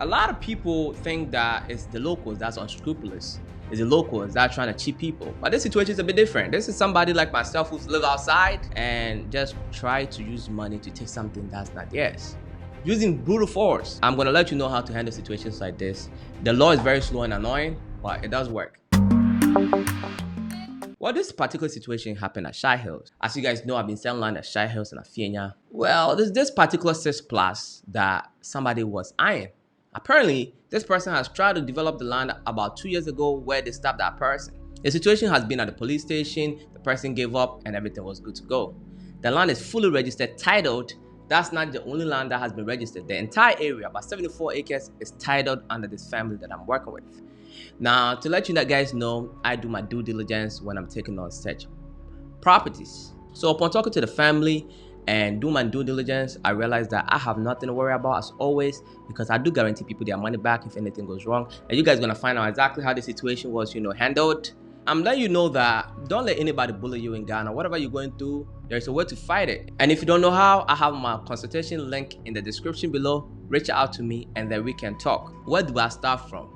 A lot of people think that it's the locals that's unscrupulous. It's the locals that are trying to cheat people. But this situation is a bit different. This is somebody like myself who's live outside and just try to use money to take something that's not theirs. Using brutal force. I'm gonna let you know how to handle situations like this. The law is very slow and annoying, but it does work. Well, this particular situation happened at Shy Hills. As you guys know, I've been selling land at Shy Hills and Afienya. Well, there's this particular 6+ that somebody was eyeing. Apparently, this person has tried to develop the land about 2 years ago where they stopped that person. The situation has been at the police station, the person gave up and everything was good to go. The land is fully registered, titled. That's not the only land that has been registered. The entire area, about 74 acres, is titled under this family that I'm working with. Now, to let you guys know, I do my due diligence when I'm taking on such properties. So upon talking to the family and do my due diligence, I realized that I have nothing to worry about as always, because I do guarantee people their money back if anything goes wrong. And you guys are gonna find out exactly how the situation was, handled. I'm letting you know that don't let anybody bully you in Ghana. Whatever you're going through, there's a way to fight it. And if you don't know how, I have my consultation link in the description below. Reach out to me and then we can talk. Where do I start from?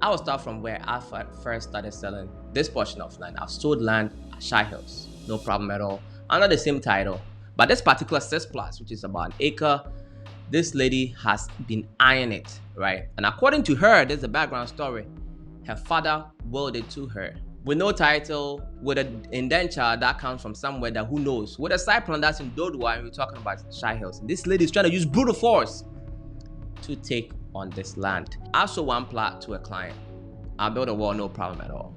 I will start from where I first started selling this portion of land. I've sold land at Shy Hills, no problem at all, under the same title. But this particular 6+, which is about an acre, this lady has been eyeing it, right? And according to her, there's a background story. Her father willed it to her with no title, with an indenture that comes from somewhere that who knows, with a side plan that's in Dodua, and we're talking about Shy Hills. And this lady is trying to use brutal force to take on this land. I sold one plot to a client. I built a wall, no problem at all,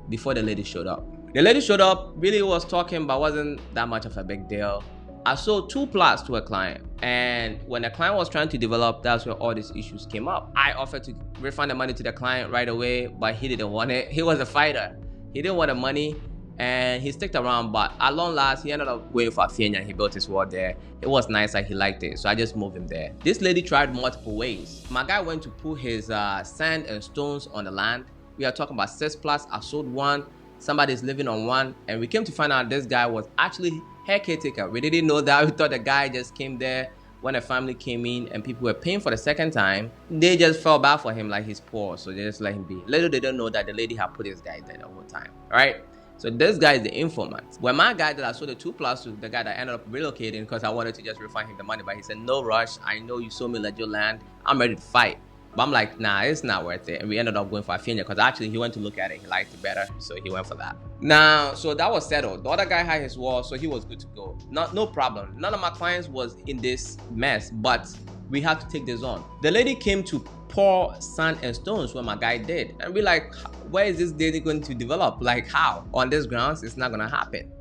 before the lady showed up. The lady showed up, really was talking, but wasn't that much of a big deal. I sold 2 plots to a client, and when the client was trying to develop, that's where all these issues came up. I offered to refund the money to the client right away, but he didn't want it. He was a fighter. He didn't want the money, and he stuck around, but at long last, he ended up going for Afienya. He built his wall there. It was nice, like he liked it, so I just moved him there. This lady tried multiple ways. My guy went to put his sand and stones on the land. We are talking about 6+. I sold 1. Somebody's living on 1, and we came to find out this guy was actually her caretaker. We didn't know that. We thought the guy just came there when a family came in and people were paying for the second time. They just felt bad for him, like he's poor, so they just let him be. Little they don't know that the lady had put this guy there the whole time, all right? So this guy is the informant. When my guy that I sold the 2+ to, the guy that ended up relocating because I wanted to just refund him the money, but he said, no rush, I know you sold me legit land, I'm ready to fight. But I'm like, nah, it's not worth it. And we ended up going for Afienya because actually he went to look at it, he liked it better, so he went for that. Now, so that was settled. The other guy had his wall, so he was good to go. No problem. None of my clients was in this mess, but we had to take this on. The lady came to pour sand and stones when my guy did, and we like, where is this lady going to develop? Like how? On this grounds, it's not gonna happen.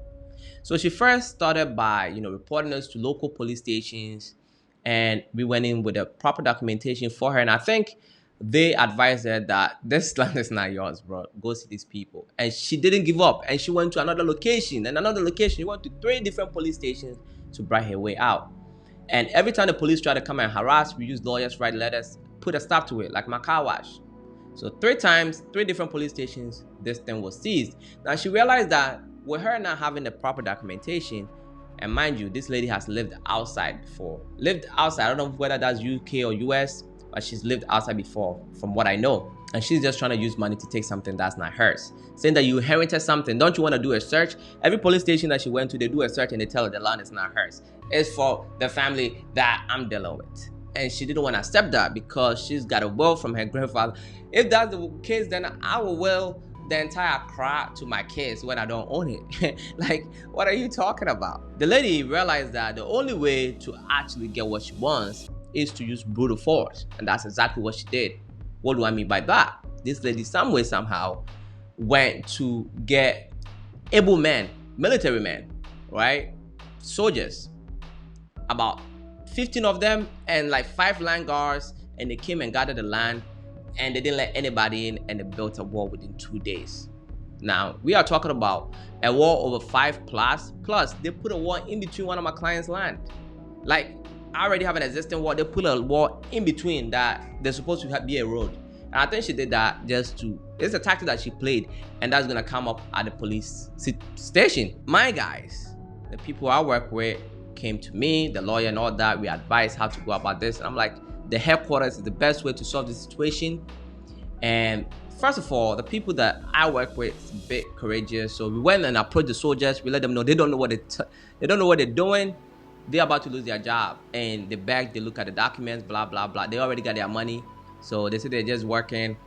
So she first started by reporting us to local police stations, and we went in with a proper documentation for her. And I think they advised her that this land is not yours, bro. Go see these people. And she didn't give up. And she went to another location and another location. She went to 3 different police stations to bribe her way out. And every time the police tried to come and harass, we used lawyers, write letters, put a stop to it, like my car wash. So 3 times, 3 different police stations, this thing was seized. Now she realized that with her not having the proper documentation, and mind you, this lady has lived outside before. Lived outside, I don't know whether that's UK or US, but she's lived outside before, from what I know. And she's just trying to use money to take something that's not hers. Saying that you inherited something, don't you want to do a search? Every police station that she went to, they do a search and they tell her the land is not hers. It's for the family that I'm dealing with. And she didn't want to accept that because she's got a will from her grandfather. If that's the case, then I will will the entire crowd to my kids when I don't own it. Like, what are you talking about? The lady realized that the only way to actually get what she wants is to use brutal force, and that's exactly what she did. What do I mean by that? This lady some way somehow went to get able men, military men, right? Soldiers, about 15 of them, and like 5 land guards, and they came and gathered the land, and they didn't let anybody in, and they built a wall within 2 days. Now, we are talking about a wall over 5+, plus they put a wall in between one of my clients' land. Like, I already have an existing wall, they put a wall in between that they're supposed to be a road. And I think she did that just to, it's a tactic that she played, and that's gonna come up at the police station. My guys, the people I work with, came to me, the lawyer and all that, we advised how to go about this, and I'm like, the headquarters is the best way to solve the situation. And first of all, the people that I work with is a bit courageous. So we went and approached the soldiers. We let them know they don't know what they don't know what they're doing. They're about to lose their job. And they beg, they look at the documents, blah, blah, blah. They already got their money. So they say they're just working.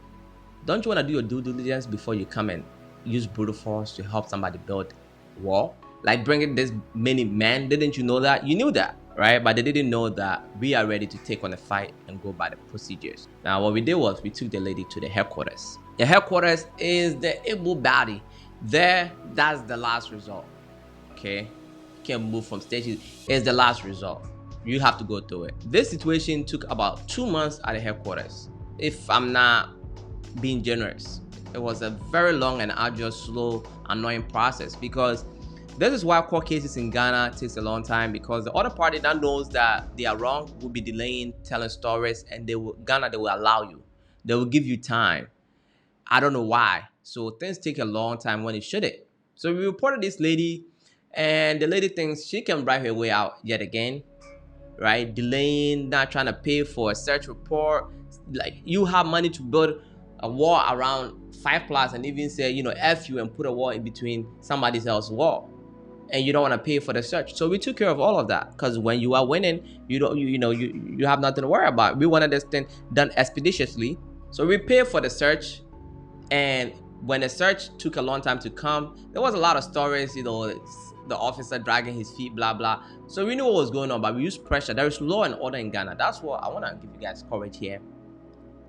Don't you want to do your due diligence before you come and use brutal force to help somebody build a wall? Like bringing this many men, didn't you know that? You knew that, right? But they didn't know that we are ready to take on the fight and go by the procedures. Now, what we did was we took the lady to the headquarters. The headquarters is the able body. There, that's the last result, okay? You can't move from station. It's the last result. You have to go through it. This situation took about 2 months at the headquarters. If I'm not being generous, it was a very long and arduous, slow, annoying process, because this is why court cases in Ghana takes a long time, because the other party that knows that they are wrong will be delaying, telling stories, and they will allow you. They will give you time. I don't know why. So things take a long time when it shouldn't. So we reported this lady, and the lady thinks she can bribe her way out yet again, right? Delaying, not trying to pay for a search report. Like, you have money to build a wall around 5 plots and even say, you know, F you, and put a wall in between somebody else's wall, and you don't want to pay for the search. So we took care of all of that, because when you are winning, you have nothing to worry about. We wanted this thing done expeditiously. So we paid for the search, and when the search took a long time to come, there was a lot of stories, you know, the officer dragging his feet, blah, blah. So we knew what was going on, but we used pressure. There is law and order in Ghana. That's what I want to give you guys courage here.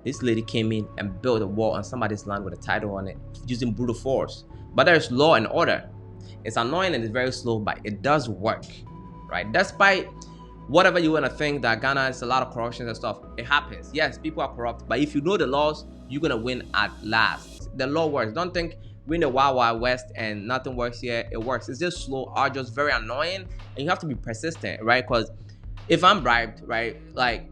This lady came in and built a wall on somebody's land with a title on it using brutal force. But there's law and order. It's annoying and it's very slow, but it does work, right? Despite whatever you want to think that Ghana is a lot of corruption and stuff, it happens. Yes, people are corrupt, but if you know the laws, you're going to win at last. The law works. Don't think we're in the Wild Wild West and nothing works here. It works. It's just slow, arduous, very annoying, and you have to be persistent, right? Because if I'm bribed, right, like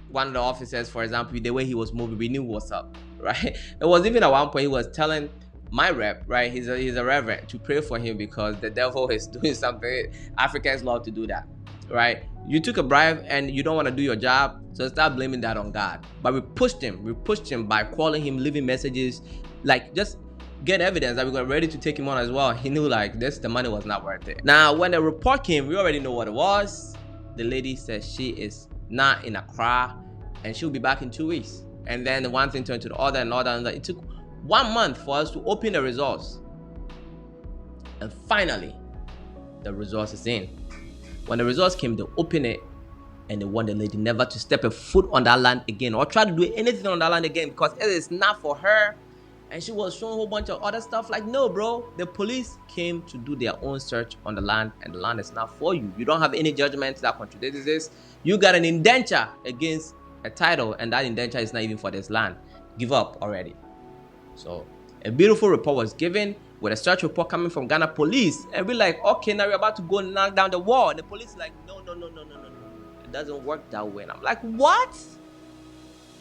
one of the officers, for example, the way he was moving, we knew what's up, right? It was even at one point he was telling my rep, right, he's a reverend, to pray for him because the devil is doing something. Africans love to do that, right? You took a bribe and you don't want to do your job, so start blaming that on God. But we pushed him by calling him, leaving messages, like just get evidence that we were ready to take him on as well. He knew like the money was not worth it. Now, when the report came, we already know what it was. The lady says she is not in Accra and she'll be back in 2 weeks. And then the one thing turned to the other and other, and it took 1 month for us to open the results. And finally, the results is in. When the results came, they opened it and they want the lady never to step a foot on that land again or try to do anything on that land again, because it is not for her. And she was showing a whole bunch of other stuff. Like, no, bro, the police came to do their own search on the land, and the land is not for you. You don't have any judgment that contradicts this. You got an indenture against a title, and that indenture is not even for this land. Give up already. So a beautiful report was given with a search report coming from Ghana police, and we're like, okay, now we're about to go knock down the wall. And the police is like, no, it doesn't work that way. And I'm like, what?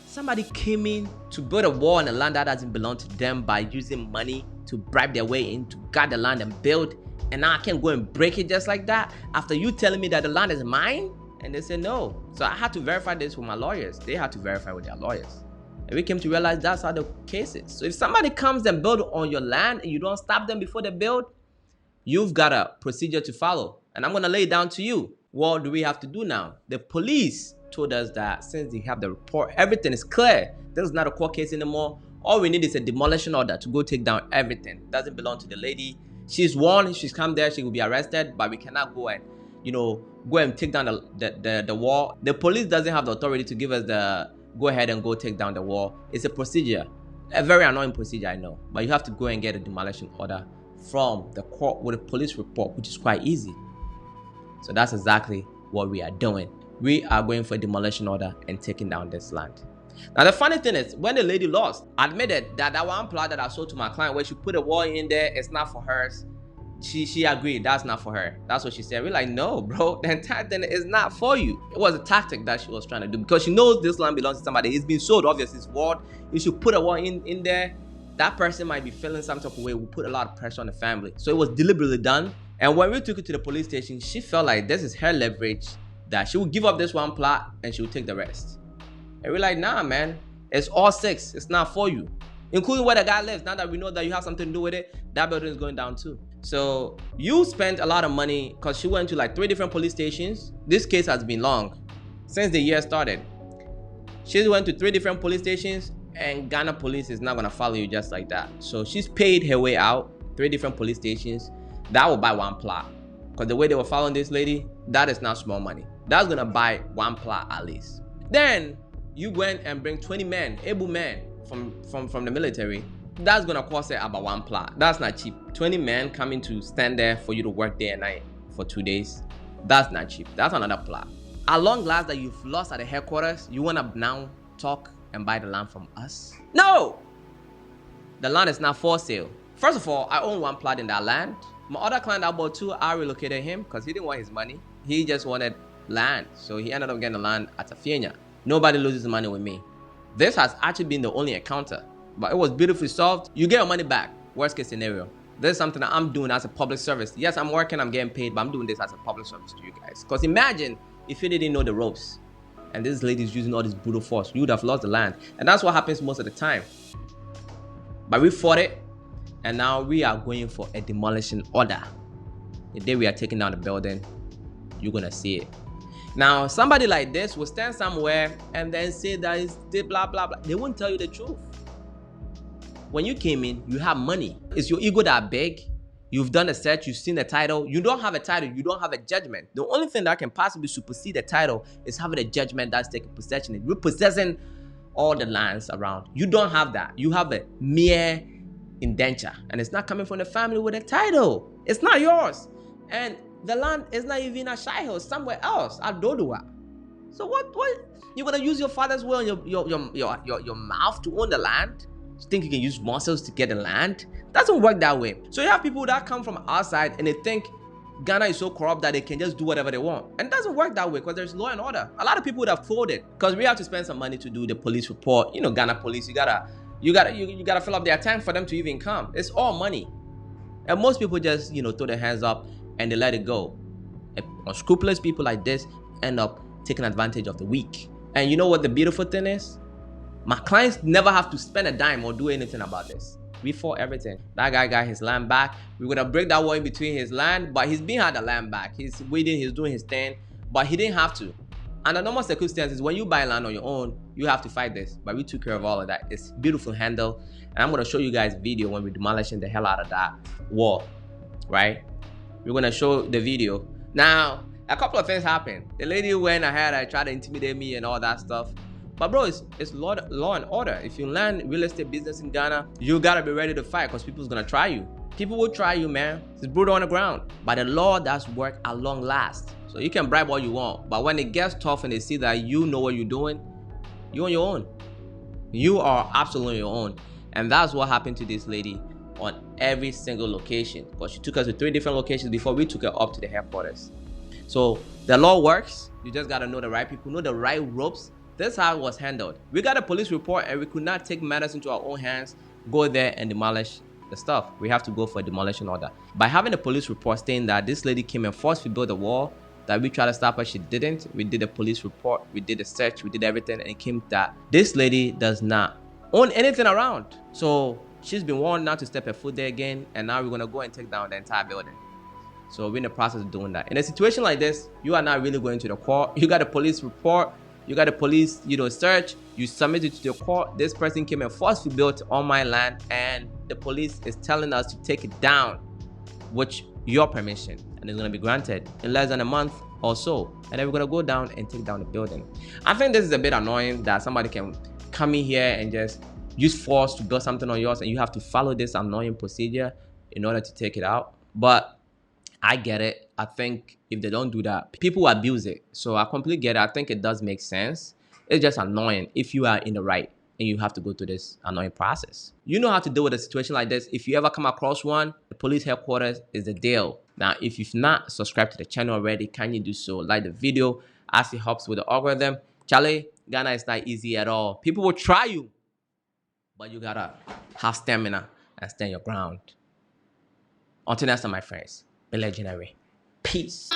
Somebody came in to build a wall on a land that doesn't belong to them by using money to bribe their way in to guard the land and build, and now I can go and break it just like that after you telling me that the land is mine? And they said no. So I had to verify this with my lawyers. They had to verify with their lawyers. And we came to realize that's how the case is. So if somebody comes and builds on your land and you don't stop them before they build, you've got a procedure to follow. And I'm going to lay it down to you. What do we have to do now? The police told us that since they have the report, everything is clear. This is not a court case anymore. All we need is a demolition order to go take down everything. It doesn't belong to the lady. She's warned. She's come there. She will be arrested, but we cannot go and, go and take down the wall. The police doesn't have the authority to give us the go ahead and go take down the wall. It's a procedure, a very annoying procedure, I know, but you have to go and get a demolition order from the court with a police report, which is quite easy. So that's exactly what we are doing. We are going for a demolition order and taking down this land. Now, the funny thing is, when the lady lost, admitted that one plot that I sold to my client where she put a wall in there, it's not for hers. She agreed that's not for her. That's what she said. We're like, no, bro, the entire thing is not for you. It was a tactic that she was trying to do because she knows this land belongs to somebody. It's been sold, obviously, it's walled. You should put a wall in there. That person might be feeling some type of way. We put a lot of pressure on the family. So it was deliberately done. And when we took it to the police station, she felt like this is her leverage, that she would give up this one plot and she would take the rest. And we're like, nah, man, it's all 6. It's not for you. Including where the guy lives. Now that we know that you have something to do with it, that building is going down too. So you spent a lot of money because she went to like 3 different police stations. This case has been long, since the year started. She went to 3 different police stations, and Ghana police is not gonna follow you just like that. So she's paid her way out, 3 different police stations. That will buy 1 plot. Because the way they were following this lady, that is not small money. That's gonna buy 1 plot at least. Then you went and bring 20 men, able men from the military. That's gonna cost her about 1 plot. That's not cheap. 20 men coming to stand there for you to work day and night for 2 days. That's not cheap. That's another plot. At long last that you've lost at the headquarters, you wanna now talk and buy the land from us? No! The land is not for sale. First of all, I own 1 plot in that land. My other client I bought 2, I relocated him because he didn't want his money. He just wanted land. So he ended up getting the land at Afienya. Nobody loses money with me. This has actually been the only encounter, but it was beautifully solved. You get your money back. Worst case scenario. This is something that I'm doing as a public service. Yes, I'm working, I'm getting paid, but I'm doing this as a public service to you guys. Because imagine if you didn't know the ropes and this lady is using all this brutal force, you would have lost the land. And that's what happens most of the time. But we fought it, and now we are going for a demolition order. The day we are taking down the building, you're gonna see it. Now, somebody like this will stand somewhere and then say that it's blah, blah, blah. They won't tell you the truth. When you came in, you have money. Is your ego that big? You've done a search, you've seen the title. You don't have a title, you don't have a judgment. The only thing that can possibly supersede the title is having a judgment that's taking possession. You're possessing all the lands around. You don't have that. You have a mere indenture, and it's not coming from the family with a title. It's not yours. And the land is not even at Shy Hill, somewhere else, at Dodua. So what? You're gonna use your father's will and your mouth to own the land? You think you can use muscles to get the land? Doesn't work that way. So you have people that come from outside and they think Ghana is so corrupt that they can just do whatever they want. And it doesn't work that way because there's law and order. A lot of people would have folded because we have to spend some money to do the police report. You know, Ghana police, you gotta fill up their tank for them to even come. It's all money. And most people just, throw their hands up and they let it go. Unscrupulous people like this end up taking advantage of the weak. And you know what the beautiful thing is? My clients never have to spend a dime or do anything about this. We fought everything. That guy got his land back. We're gonna break that wall in between his land, but he's been had the land back. He's waiting, he's doing his thing, but he didn't have to. Under normal circumstances, when you buy land on your own, you have to fight this. But we took care of all of that. It's beautiful handle. And I'm gonna show you guys a video when we're demolishing the hell out of that wall, right? We're gonna show the video. Now, a couple of things happened. The lady went ahead and tried to intimidate me and all that stuff. But bro, it's law and order. If you land real estate business in Ghana, you gotta be ready to fight because people's gonna try you. People will try you, man. It's brutal on the ground. But the law does work at long last. So you can bribe all you want. But when it gets tough and they see that you know what you're doing, you're on your own. You are absolutely on your own. And that's what happened to this lady on every single location. Because she took us to 3 different locations before we took her up to the headquarters. So the law works. You just gotta know the right people, know the right ropes. This is how it was handled. We got a police report and we could not take matters into our own hands, go there and demolish the stuff. We have to go for a demolition order. By having a police report saying that this lady came and forcefully built a wall, that we tried to stop her, she didn't. We did a police report, we did a search, we did everything, and it came that this lady does not own anything around. So she's been warned not to step her foot there again, and now we're gonna go and take down the entire building. So we're in the process of doing that. In a situation like this, you are not really going to the court. You got a police report, you got a police, search, you submit it to the court. This person came and forcefully built on my land, and the police is telling us to take it down, which your permission, and it's gonna be granted in less than a month or so. And then we're gonna go down and take down the building. I think this is a bit annoying that somebody can come in here and just use force to build something on yours, and you have to follow this annoying procedure in order to take it out. But I get it. I think if they don't do that, people abuse it. So I completely get it. I think it does make sense. It's just annoying if you are in the right and you have to go through this annoying process. You know how to deal with a situation like this. If you ever come across one, the police headquarters is the deal. Now, if you've not subscribed to the channel already, can you do so? Like the video as it helps with the algorithm. Charlie, Ghana is not easy at all. People will try you, but you gotta have stamina and stand your ground. Until next time, my friends. Be legendary. Peace.